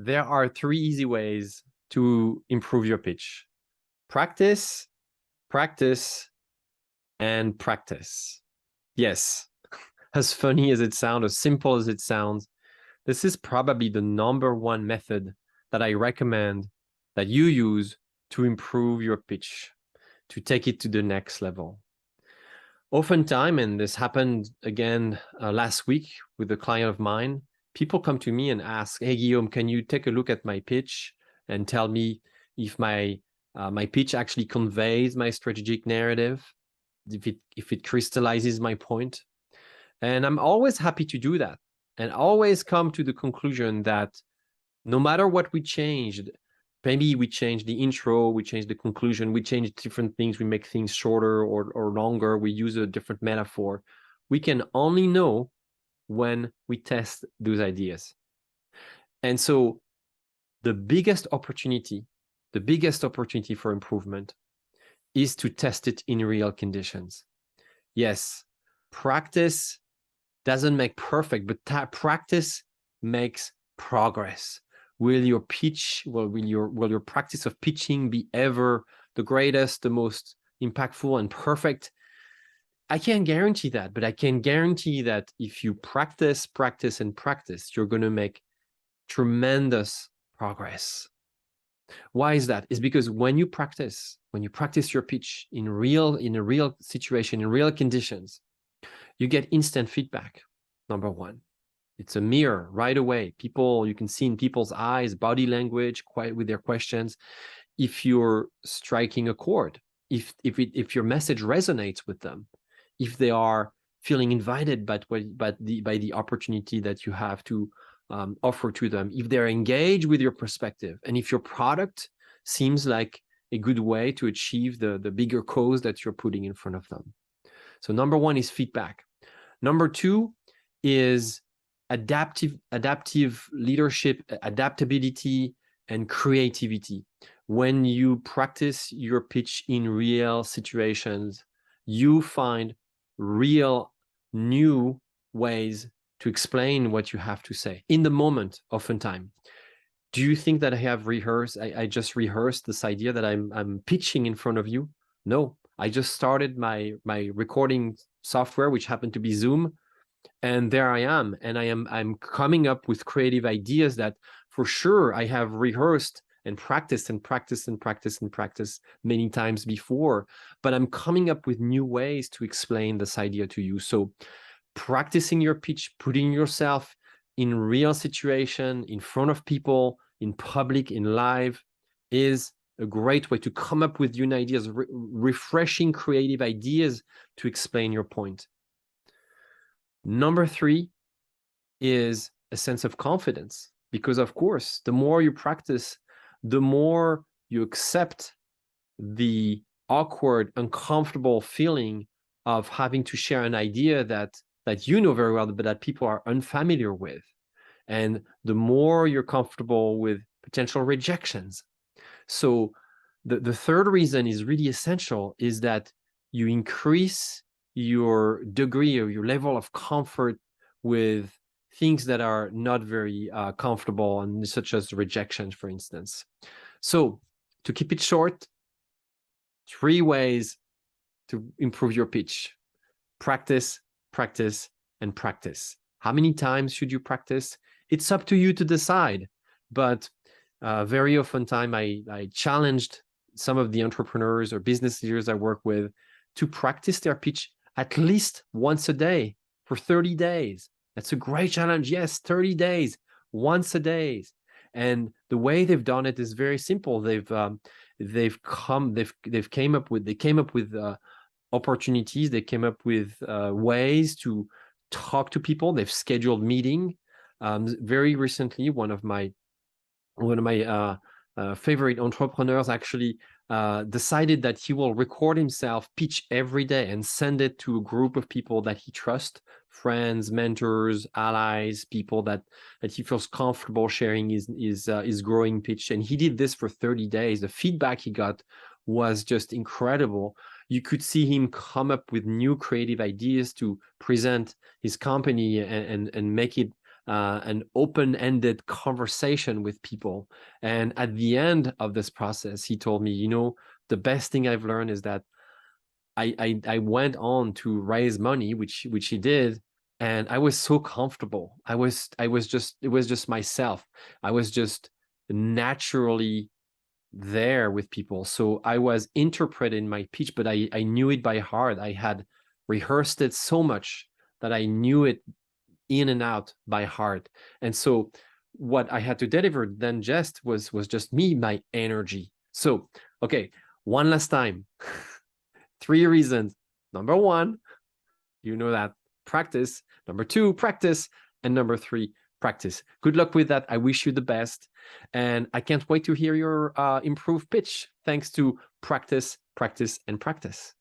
there are 3 easy ways to improve your pitch. Practice, practice, and practice. Yes, as funny as it sounds, as simple as it sounds, this is probably the #1 method that I recommend that you use to improve your pitch, to take it to the next level. Oftentimes, and this happened again last week with a client of mine, people come to me and ask, "Hey, Guillaume, can you take a look at my pitch and tell me if my pitch actually conveys my strategic narrative, if it crystallizes my point?" And I'm always happy to do that, and always come to the conclusion that no matter what we changed, maybe we change the intro, we change the conclusion, we change different things, we make things shorter or longer, we use a different metaphor. We can only know when we test those ideas. And so the biggest opportunity for improvement is to test it in real conditions. Yes, practice doesn't make perfect, but practice makes progress. Will your practice of pitching be ever the greatest, the most impactful and perfect? I can't guarantee that, but I can guarantee that if you practice, practice, and practice, you're going to make tremendous progress. Why is that? It's because when you practice your pitch in a real situation, in real conditions, you get instant feedback. #1. It's a mirror right away. You can see in people's eyes, body language, quite with their questions, if you're striking a chord, if your message resonates with them, if they are feeling invited by the opportunity that you have to offer to them, if they're engaged with your perspective, and if your product seems like a good way to achieve the bigger cause that you're putting in front of them. So #1 is feedback. #2 is adaptive leadership, adaptability, and creativity. When you practice your pitch in real situations, you find real new ways to explain what you have to say in the moment, oftentimes. Do you think that I just rehearsed this idea that I'm pitching in front of you? No, I just started my recording software, which happened to be Zoom, and there I am, and I'm coming up with creative ideas that for sure I have rehearsed and practiced and practiced and practiced and practiced many times before, but I'm coming up with new ways to explain this idea to you. So practicing your pitch, putting yourself in real situation, in front of people, in public, in live, is a great way to come up with new ideas, refreshing creative ideas to explain your point. #3 is a sense of confidence, because of course, the more you practice, the more you accept the awkward, uncomfortable feeling of having to share an idea that you know very well, but that people are unfamiliar with. And the more you're comfortable with potential rejections. So the third reason is really essential, is that you increase your degree or your level of comfort with things that are not very comfortable, and such as rejections, for instance. So to keep it short, 3 ways to improve your pitch: practice, practice, and practice. How many times should you practice? It's up to you to decide. But very often I challenged some of the entrepreneurs or business leaders I work with to practice their pitch at least once a day for 30 days. That's a great challenge. Yes, 30 days, once a day. And the way they've done it is very simple. They came up with opportunities. They came up with ways to talk to people. They've scheduled meeting. Very recently, one of my favorite entrepreneurs actually decided that he will record himself pitch every day and send it to a group of people that he trusts, friends, mentors, allies, people that he feels comfortable sharing his growing pitch. And he did this for 30 days. The feedback he got was just incredible. You could see him come up with new creative ideas to present his company and make it an open-ended conversation with people. And at the end of this process, he told me, you know, the best thing I've learned is that I went on to raise money, which he did, and I was so comfortable. I was just, it was just myself. I was just naturally there with people. So I was interpreting my pitch, but I knew it by heart. I had rehearsed it so much that I knew it in and out by heart. And so what I had to deliver then just was just me, my energy. So, okay, one last time. 3 reasons. Number 1, you know that, practice. Number 2, practice. And number 3, practice. Good luck with that. I wish you the best. And I can't wait to hear your improved pitch, thanks to practice, practice, and practice.